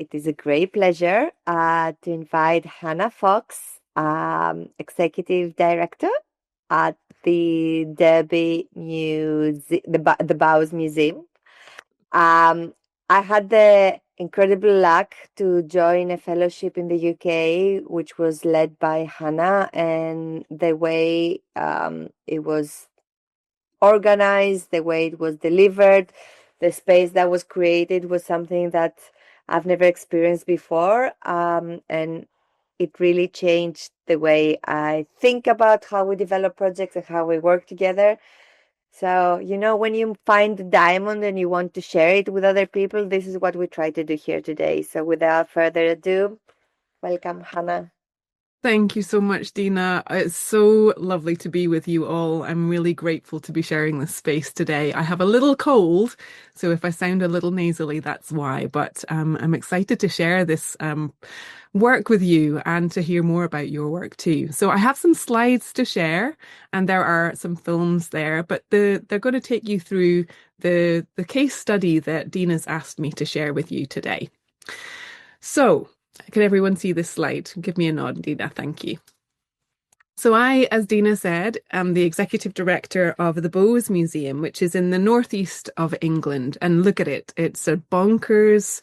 it is a great pleasure to invite Hannah Fox, Executive Director at the Derby the Bowes Museum. I had the incredible luck to join a fellowship in the UK, which was led by Hannah, and the way it was organized, the way it was delivered, the space that was created was something that I've never experienced before. And it really changed the way I think about how we develop projects and how we work together. So, when you find the diamond and you want to share it with other people, this is what we try to do here today. So without further ado, welcome, Hannah. Thank you so much, Dina. It's so lovely to be with you all. I'm really grateful to be sharing this space today. I have a little cold, so if I sound a little nasally, that's why. But I'm excited to share this work with you and to hear more about your work too. So I have some slides to share, and there are some films there, but they're going to take you through the case study that Dina's asked me to share with you today. So, can everyone see this slide? Give me a nod, Dina. Thank you. So I, as Dina said, am the executive director of the Bowes Museum, which is in the northeast of England. And look at it. It's a bonkers,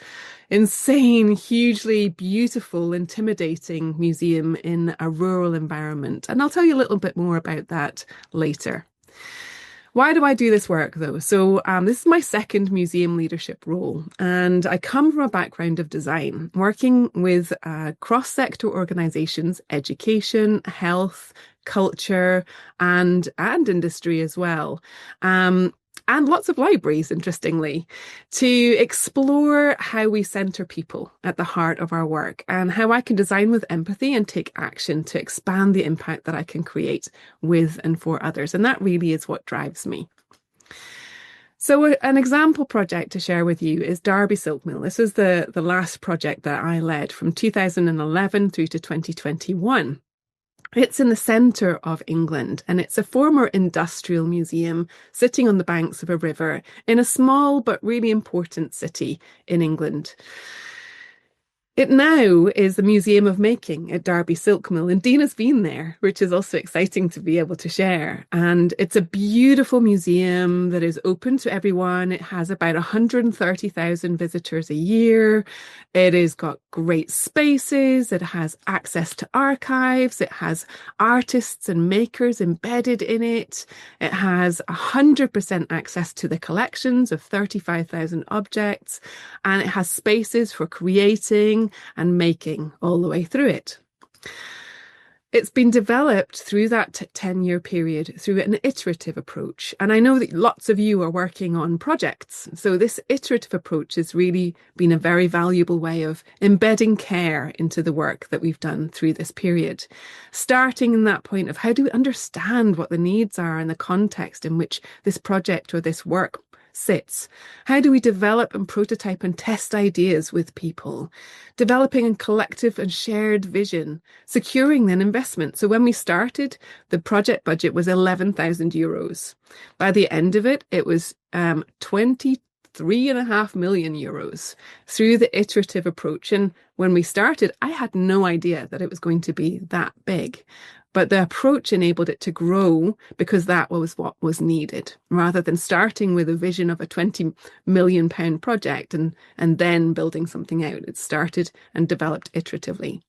insane, hugely beautiful, intimidating museum in a rural environment. And I'll tell you a little bit more about that later. Why do I do this work, though? So this is my second museum leadership role, and I come from a background of design, working with cross-sector organisations, education, health, culture, and industry as well. And lots of libraries, interestingly, to explore how we centre people at the heart of our work and how I can design with empathy and take action to expand the impact that I can create with and for others. And that really is what drives me. So an example project to share with you is Derby Silk Mill. This is the last project that I led from 2011 through to 2021. It's in the centre of England, and it's a former industrial museum sitting on the banks of a river in a small but really important city in England. It now is the Museum of Making at Derby Silk Mill, and Dina's been there, which is also exciting to be able to share. And it's a beautiful museum that is open to everyone. It has about 130,000 visitors a year. It has got great spaces. It has access to archives. It has artists and makers embedded in it. It has 100% access to the collections of 35,000 objects, and it has spaces for creating and making all the way through it. It's been developed through that 10-year period through an iterative approach. And I know that lots of you are working on projects. So this iterative approach has really been a very valuable way of embedding care into the work that we've done through this period. Starting in that point of how do we understand what the needs are and the context in which this project or this work sits? How do we develop and prototype and test ideas with people? Developing a collective and shared vision, securing then investment. So when we started, the project budget was €11,000. By the end of it, it was 23.5 million euros through the iterative approach. And when we started, I had no idea that it was going to be that big. But the approach enabled it to grow because that was what was needed, rather than starting with a vision of a £20 million project and then building something out. It started and developed iteratively.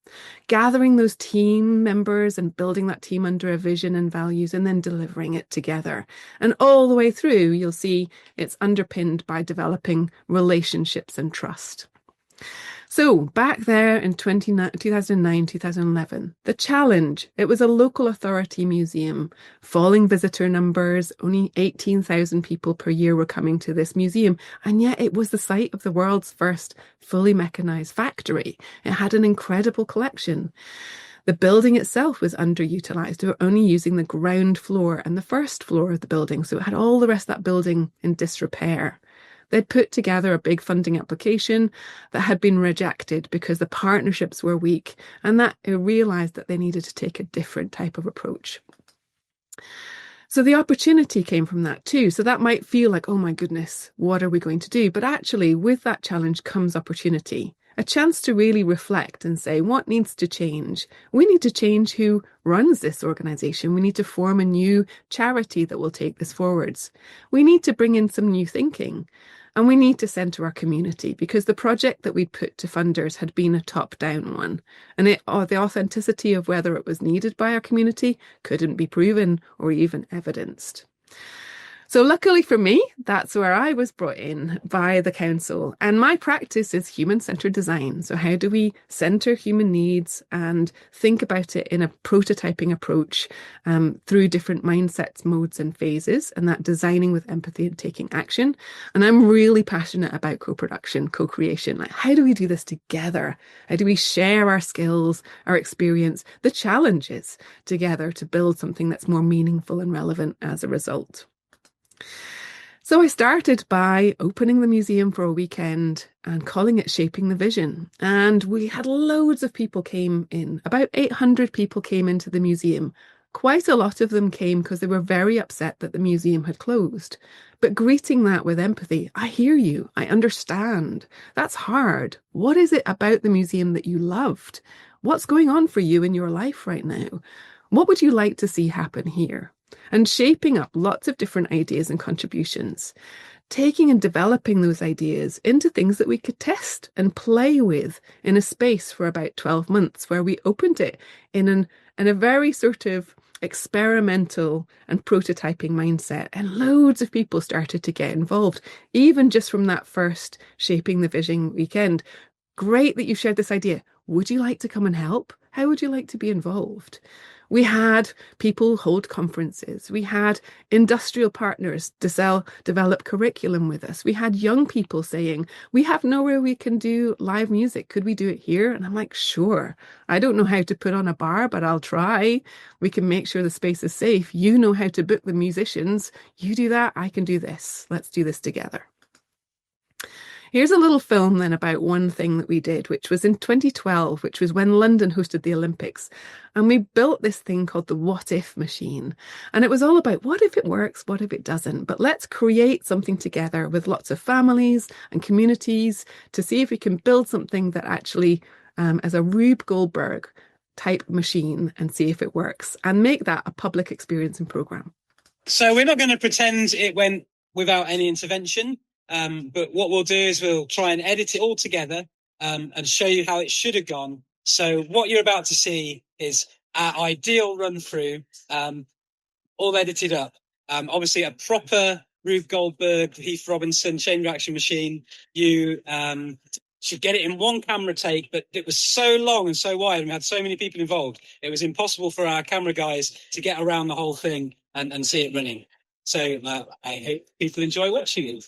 Gathering those team members and building that team under a vision and values and then delivering it together. And all the way through, you'll see it's underpinned by developing relationships and trust. So back there in 2009, 2011, the challenge, it was a local authority museum, falling visitor numbers, only 18,000 people per year were coming to this museum. And yet it was the site of the world's first fully mechanized factory. It had an incredible collection. The building itself was underutilized. We were only using the ground floor and the first floor of the building. So it had all the rest of that building in disrepair. They'd put together a big funding application that had been rejected because the partnerships were weak, and that they realised that they needed to take a different type of approach. So the opportunity came from that too. So that might feel like, oh my goodness, what are we going to do? But actually, with that challenge comes opportunity. a chance to really reflect and say, what needs to change? We need to change who runs this organization. We need to form a new charity that will take this forwards. We need to bring in some new thinking. And we need to centre our community because the project that we'd put to funders had been a top-down one. And the authenticity of whether it was needed by our community couldn't be proven or even evidenced. So luckily for me, that's where I was brought in by the council. And my practice is human-centered design. So how do we center human needs and think about it in a prototyping approach through different mindsets, modes, and phases, and that designing with empathy and taking action. And I'm really passionate about co-production, co-creation. Like, how do we do this together? How do we share our skills, our experience, the challenges together to build something that's more meaningful and relevant as a result? So I started by opening the museum for a weekend and calling it Shaping the Vision. And we had loads of people came in. About 800 people came into the museum. Quite a lot of them came because they were very upset that the museum had closed. But greeting that with empathy, I hear you, I understand. That's hard. What is it about the museum that you loved? What's going on for you in your life right now? What would you like to see happen here? And shaping up lots of different ideas and contributions, taking and developing those ideas into things that we could test and play with in a space for about 12 months, where we opened it in a very sort of experimental and prototyping mindset. And loads of people started to get involved, even just from that first Shaping the Vision weekend. Great that you shared this idea. Would you like to come and help? How would you like to be involved? We had people hold conferences. We had industrial partners to develop curriculum with us. We had young people saying, we have nowhere we can do live music. Could we do it here? And I'm like, sure. I don't know how to put on a bar, but I'll try. We can make sure the space is safe. You know how to book the musicians. You do that. I can do this. Let's do this together. Here's a little film then about one thing that we did, which was in 2012, which was when London hosted the Olympics. And we built this thing called the What If machine. And it was all about what if it works, what if it doesn't? But let's create something together with lots of families and communities to see if we can build something that actually, as a Rube Goldberg type machine, and see if it works and make that a public experience and program. So we're not going to pretend it went without any intervention. But what we'll do is we'll try and edit it all together and show you how it should have gone. So what you're about to see is our ideal run through, all edited up. Obviously, a proper Rube Goldberg, Heath Robinson chain reaction machine. You should get it in one camera take, but it was so long and so wide, and we had so many people involved, it was impossible for our camera guys to get around the whole thing and see it running. So I hope people enjoy watching it.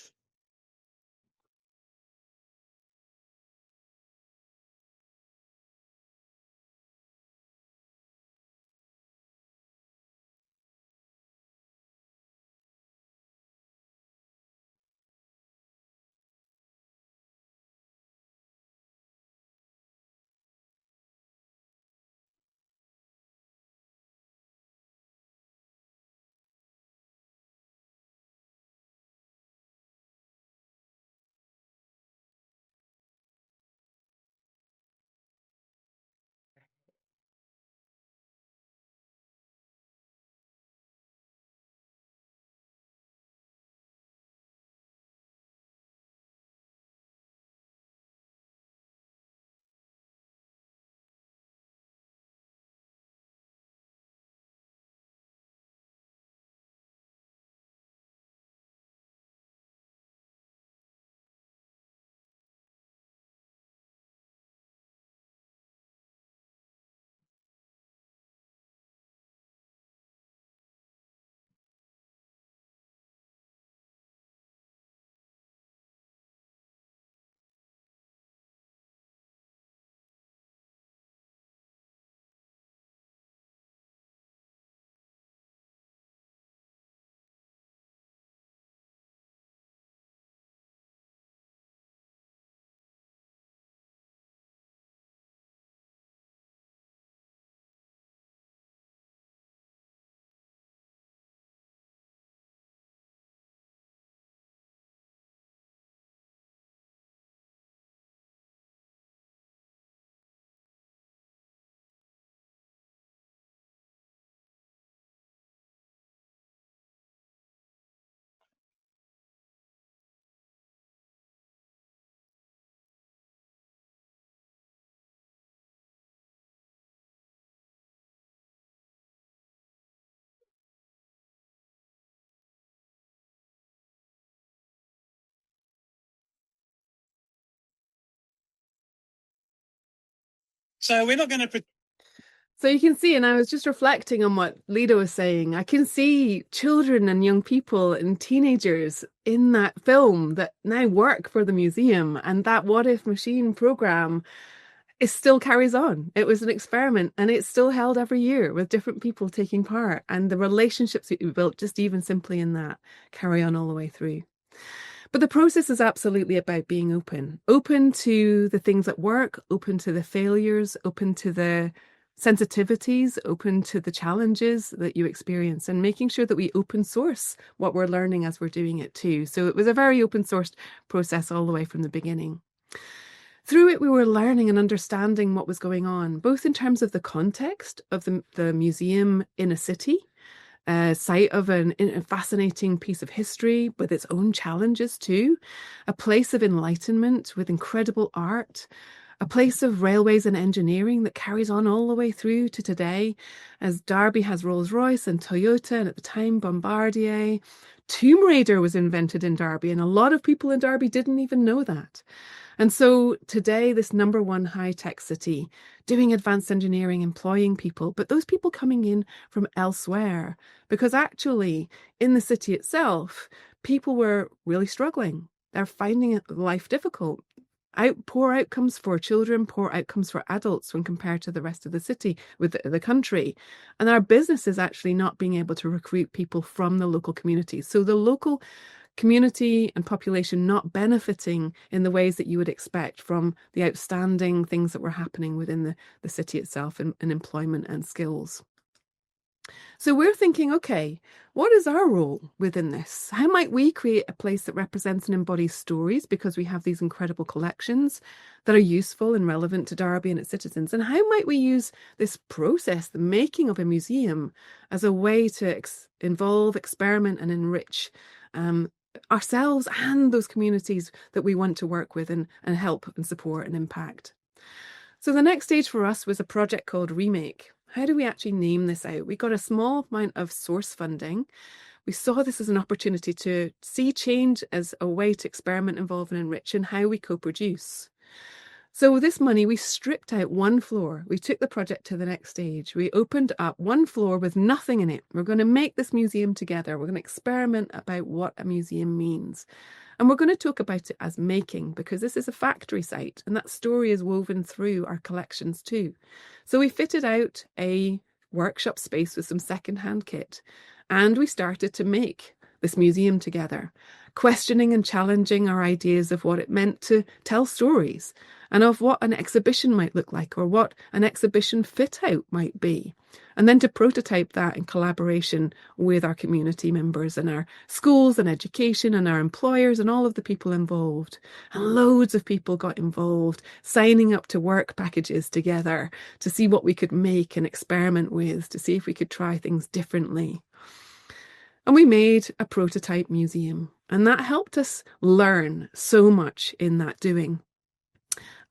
So we're not going to. So you can see, and I was just reflecting on what Lida was saying, I can see children and young people and teenagers in that film that now work for the museum, and that What If Machine program it still carries on. It was an experiment and it's still held every year with different people taking part, and the relationships that we built just even simply in that carry on all the way through. But the process is absolutely about being open to the things that work, open to the failures, open to the sensitivities, open to the challenges that you experience, and making sure that we open source what we're learning as we're doing it too. So it was a very open sourced process all the way from the beginning. Through it, we were learning and understanding what was going on, both in terms of the context of the museum in a city, a site of a fascinating piece of history with its own challenges too, a place of enlightenment with incredible art, a place of railways and engineering that carries on all the way through to today, as Derby has Rolls-Royce and Toyota, and at the time Bombardier. Tomb Raider was invented in Derby, and a lot of people in Derby didn't even know that. And so today, this number one high-tech city, doing advanced engineering, employing people, but those people coming in from elsewhere, because actually in the city itself, people were really struggling. They're finding life difficult. Poor outcomes for children, poor outcomes for adults when compared to the rest of the city, with the country. And our business is actually not being able to recruit people from the local communities. So the local community and population not benefiting in the ways that you would expect from the outstanding things that were happening within the city itself in employment and skills. So we're thinking, okay, what is our role within this? How might we create a place that represents and embodies stories, because we have these incredible collections that are useful and relevant to Derby and its citizens? And how might we use this process, the making of a museum, as a way to involve, experiment and enrich ourselves and those communities that we want to work with and help and support and impact? So the next stage for us was a project called Remake. How do we actually name this out? We got a small amount of source funding. We saw this as an opportunity to see change as a way to experiment, involve and enrich in how we co-produce. So with this money, we stripped out one floor. We took the project to the next stage. We opened up one floor with nothing in it. We're going to make this museum together. We're going to experiment about what a museum means. And we're going to talk about it as making, because this is a factory site and that story is woven through our collections too. So we fitted out a workshop space with some secondhand kit, and we started to make this museum together, questioning and challenging our ideas of what it meant to tell stories and of what an exhibition might look like, or what an exhibition fit out might be. And then to prototype that in collaboration with our community members and our schools and education and our employers and all of the people involved. And loads of people got involved, signing up to work packages together to see what we could make and experiment with, to see if we could try things differently. And we made a prototype museum, and that helped us learn so much in that doing.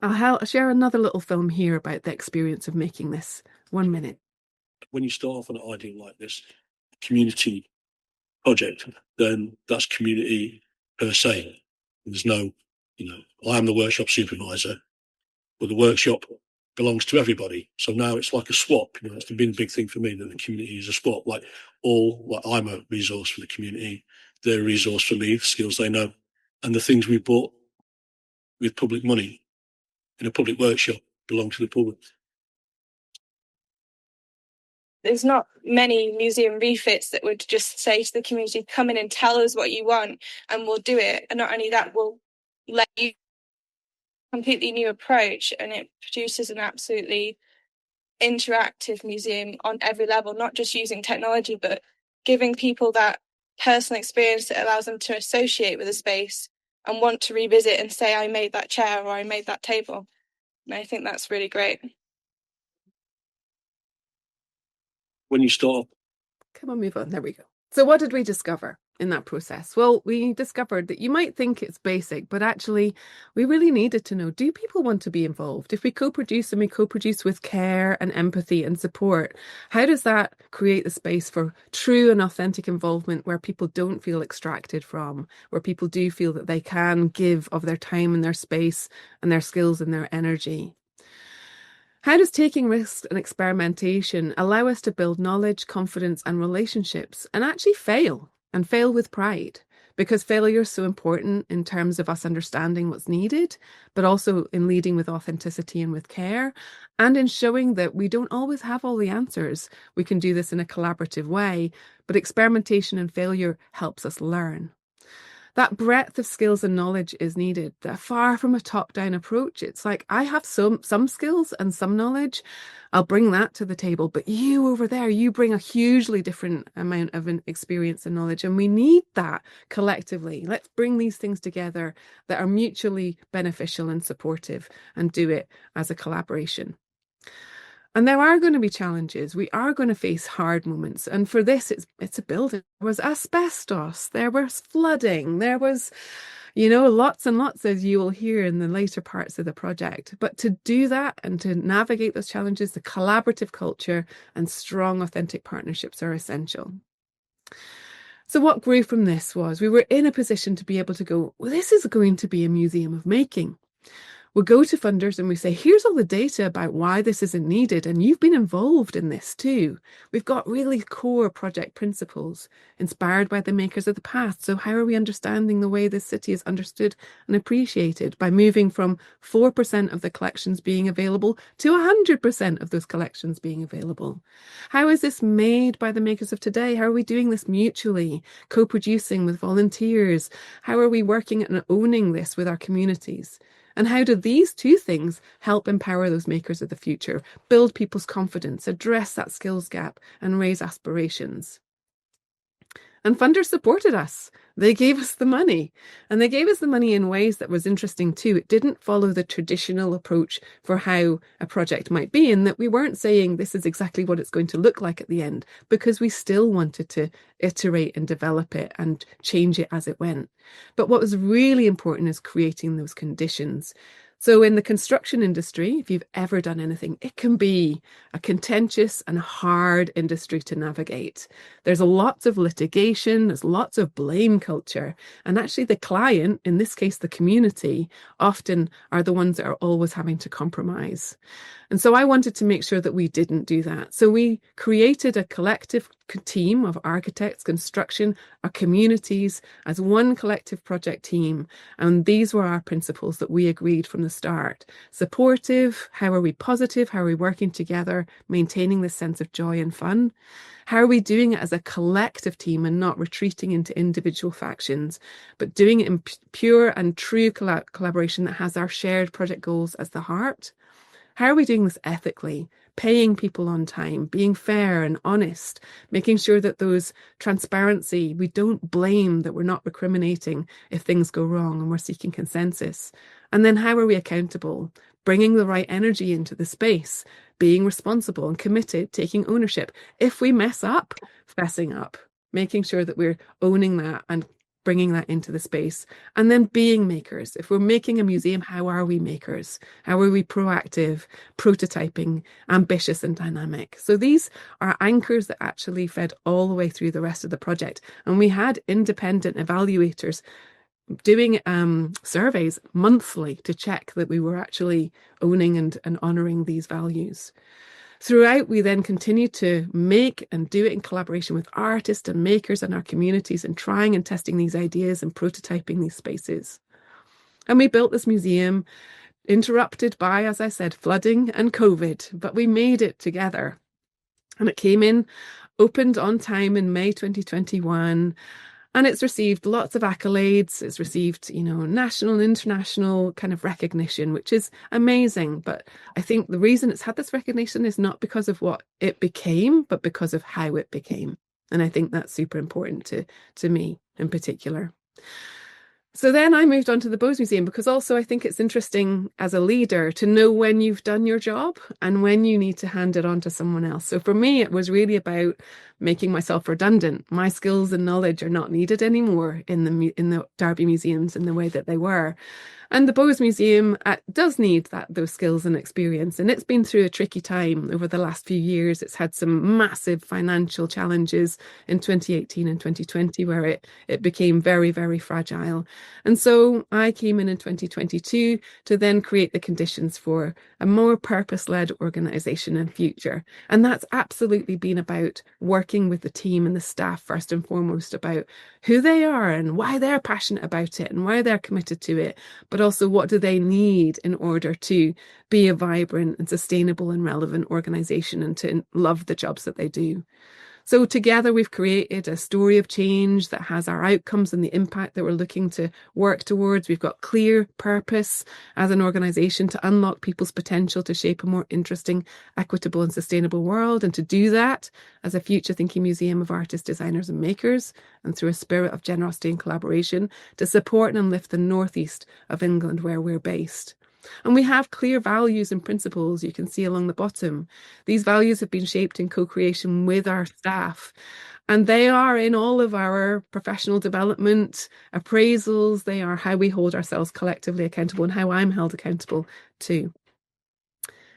I'll share another little film here about the experience of making this. 1 minute. When you start off an idea like this, community project, then that's community per se. There's no, I am the workshop supervisor, but the workshop belongs to everybody. So now it's like a swap. It's been a big thing for me that the community is a swap. I'm a resource for the community, they're a resource for me, the skills they know, and the things we bought with public money in a public workshop belong to the public. There's not many museum refits that would just say to the community, come in and tell us what you want and we'll do it. And not only that, we'll let you completely new approach, and it produces an absolutely interactive museum on every level, not just using technology, but giving people that personal experience that allows them to associate with a space and want to revisit and say, I made that chair or I made that table. And I think that's really great. When you start. Come on, move on. There we go. So what did we discover in that process? Well, we discovered that you might think it's basic, but actually we really needed to know, do people want to be involved? If we co-produce and we co-produce with care and empathy and support, how does that create the space for true and authentic involvement where people don't feel extracted from, where people do feel that they can give of their time and their space and their skills and their energy? How does taking risks and experimentation allow us to build knowledge, confidence, and relationships and actually fail and fail with pride? Because failure is so important in terms of us understanding what's needed, but also in leading with authenticity and with care, and in showing that we don't always have all the answers. We can do this in a collaborative way, but experimentation and failure helps us learn. That breadth of skills and knowledge is needed. They're far from a top-down approach. It's like, I have some skills and some knowledge. I'll bring that to the table. But you over there, you bring a hugely different amount of experience and knowledge. And we need that collectively. Let's bring these things together that are mutually beneficial and supportive and do it as a collaboration. And there are going to be challenges. We are going to face hard moments. And for this, it's a building. There was asbestos, there was flooding, there was, lots and lots, as you will hear in the later parts of the project. But to do that and to navigate those challenges, the collaborative culture and strong, authentic partnerships are essential. So what grew from this was we were in a position to be able to go, well, this is going to be a museum of making. We'll go to funders and we say, here's all the data about why this isn't needed. And you've been involved in this too. We've got really core project principles inspired by the makers of the past. So how are we understanding the way this city is understood and appreciated by moving from 4% of the collections being available to 100% of those collections being available? How is this made by the makers of today? How are we doing this mutually, co-producing with volunteers? How are we working and owning this with our communities? And how do these two things help empower those makers of the future, build people's confidence, address that skills gap, and raise aspirations? And funders supported us. They gave us the money. And they gave us the money in ways that was interesting too. It didn't follow the traditional approach for how a project might be, in that we weren't saying this is exactly what it's going to look like at the end, because we still wanted to iterate and develop it and change it as it went. But what was really important is creating those conditions. So in the construction industry, if you've ever done anything, it can be a contentious and hard industry to navigate. There's lots of litigation, there's lots of blame culture, and actually the client, in this case the community, often are the ones that are always having to compromise. And so I wanted to make sure that we didn't do that. So we created a collective team of architects, construction, our communities as one collective project team. And these were our principles that we agreed from the start. Supportive, how are we positive? How are we working together, maintaining this sense of joy and fun? How are we doing it as a collective team and not retreating into individual factions, but doing it in pure and true collaboration that has our shared project goals as the heart? How are we doing this ethically? Paying people on time, being fair and honest, making sure that those transparency, we don't blame, that we're not recriminating if things go wrong, and we're seeking consensus. And then how are we accountable? Bringing the right energy into the space, being responsible and committed, taking ownership. If we mess up, fessing up, making sure that we're owning that and bringing that into the space. And then being makers. If we're making a museum, how are we makers? How are we proactive, prototyping, ambitious and dynamic? So these are anchors that actually fed all the way through the rest of the project. And we had independent evaluators doing surveys monthly to check that we were actually owning and honouring these values. Throughout, we then continued to make and do it in collaboration with artists and makers and our communities, and trying and testing these ideas and prototyping these spaces. And we built this museum, interrupted by, as I said, flooding and COVID, but we made it together. And it came in, opened on time in May 2021. And it's received lots of accolades. It's received, national and international kind of recognition, which is amazing. But I think the reason it's had this recognition is not because of what it became, but because of how it became. And I think that's super important to me in particular. So then I moved on to the Bose Museum, because also I think it's interesting as a leader to know when you've done your job and when you need to hand it on to someone else. So for me, it was really about making myself redundant. My skills and knowledge are not needed anymore in the Derby museums in the way that they were. And the Bowes Museum does need those skills and experience. And it's been through a tricky time over the last few years. It's had some massive financial challenges in 2018 and 2020, where it became very, very fragile. And so I came in 2022 to then create the conditions for a more purpose-led organisation and future. And that's absolutely been about working with the team and the staff first and foremost about who they are and why they're passionate about it and why they're committed to it, but also what do they need in order to be a vibrant and sustainable and relevant organisation and to love the jobs that they do. So together we've created a story of change that has our outcomes and the impact that we're looking to work towards. We've got clear purpose as an organisation to unlock people's potential to shape a more interesting, equitable and sustainable world. And to do that as a future-thinking museum of artists, designers and makers, and through a spirit of generosity and collaboration to support and lift the northeast of England where we're based. And we have clear values and principles you can see along the bottom. These values have been shaped in co-creation with our staff. And they are in all of our professional development, appraisals. They are how we hold ourselves collectively accountable and how I'm held accountable too.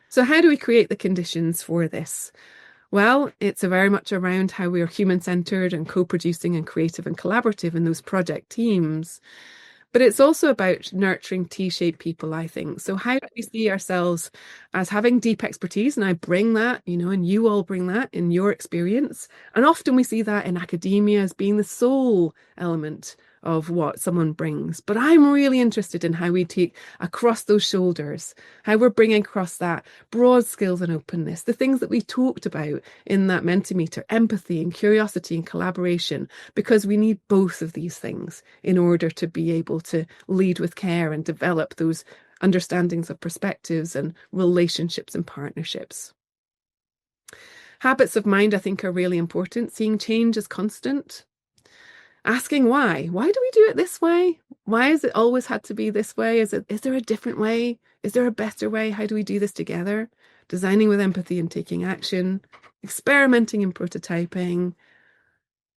So how do we create the conditions for this? Well, it's very much around how we are human-centered and co-producing and creative and collaborative in those project teams. But it's also about nurturing T-shaped people, I think. So how do we see ourselves as having deep expertise? And I bring that, and you all bring that in your experience. And often we see that in academia as being the sole element of what someone brings. But I'm really interested in how we take across those shoulders, how we're bringing across that broad skills and openness, the things that we talked about in that Mentimeter, empathy and curiosity and collaboration, because we need both of these things in order to be able to lead with care and develop those understandings of perspectives and relationships and partnerships. Habits of mind, I think, are really important. Seeing change as constant. Asking why. Why do we do it this way? Why has it always had to be this way? Is there a different way? Is there a better way? How do we do this together? Designing with empathy and taking action. Experimenting and prototyping.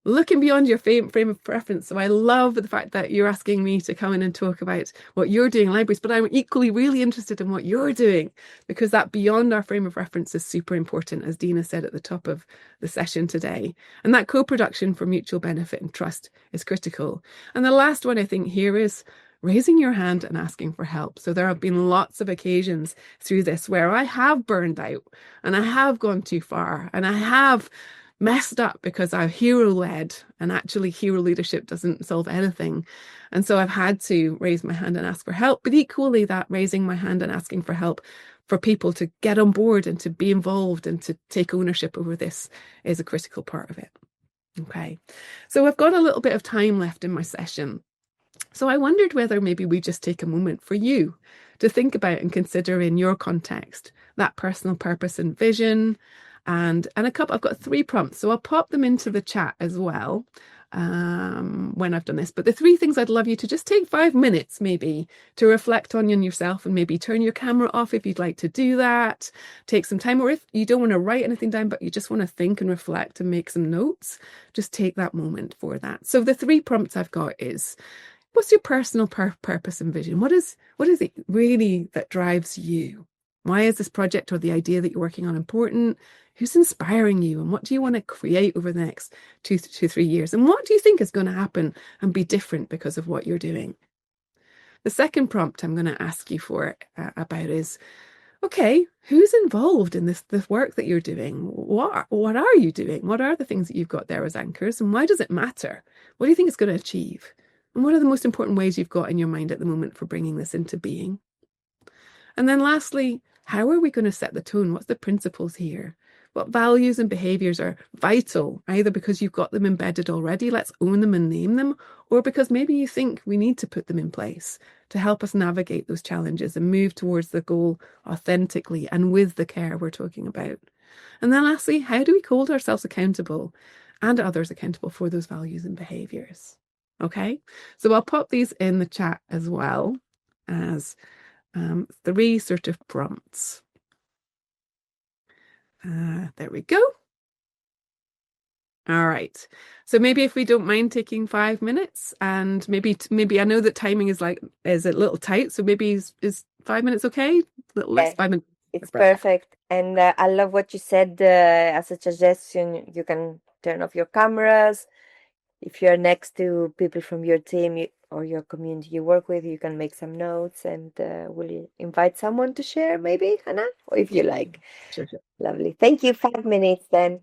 Looking beyond your frame of preference. So I love the fact that you're asking me to come in and talk about what you're doing in libraries, but I'm equally really interested in what you're doing, because that beyond our frame of reference is super important, as Dina said at the top of the session today. And that co-production for mutual benefit and trust is critical. And the last one I think here is raising your hand and asking for help. So there have been lots of occasions through this where I have burned out and I have gone too far and I have messed up because I've hero-led, and actually hero leadership doesn't solve anything. And so I've had to raise my hand and ask for help. But equally, that raising my hand and asking for help for people to get on board and to be involved and to take ownership over this is a critical part of it. Okay, so I've got a little bit of time left in my session. So I wondered whether maybe we just take a moment for you to think about and consider in your context that personal purpose and vision. And I've got 3 prompts, so I'll pop them into the chat as well when I've done this. But the 3 things I'd love you to just take 5 minutes maybe to reflect on yourself, and maybe turn your camera off if you'd like to do that. Take some time, or if you don't want to write anything down, but you just want to think and reflect and make some notes, just take that moment for that. So the 3 prompts I've got is, what's your personal purpose and vision? What is it really that drives you? Why is this project or the idea that you're working on important? Who's inspiring you? And what do you want to create over the next 2 to 3 years? And what do you think is going to happen and be different because of what you're doing? The second prompt I'm going to ask you for about is, okay, who's involved in this work that you're doing? What are you doing? What are the things that you've got there as anchors? And why does it matter? What do you think it's going to achieve? And what are the most important ways you've got in your mind at the moment for bringing this into being? And then lastly, how are we going to set the tone? What's the principles here? What values and behaviours are vital, either because you've got them embedded already, let's own them and name them, or because maybe you think we need to put them in place to help us navigate those challenges and move towards the goal authentically and with the care we're talking about. And then lastly, how do we hold ourselves accountable and others accountable for those values and behaviours? Okay, so I'll pop these in the chat as well as 3 sort of prompts. There we go. All right. So maybe if we don't mind taking 5 minutes, and maybe I know that timing is a little tight, so maybe is 5 minutes okay? A little less, Yeah, 5 minutes. it's Perfect. perfect. And I love what you said as a suggestion. You can turn off your cameras. If you're next to people from your team or your community you work with, you can make some notes and will you invite someone to share maybe, Hannah? Or if you like. Sure, sure. Lovely. Thank you. 5 minutes then.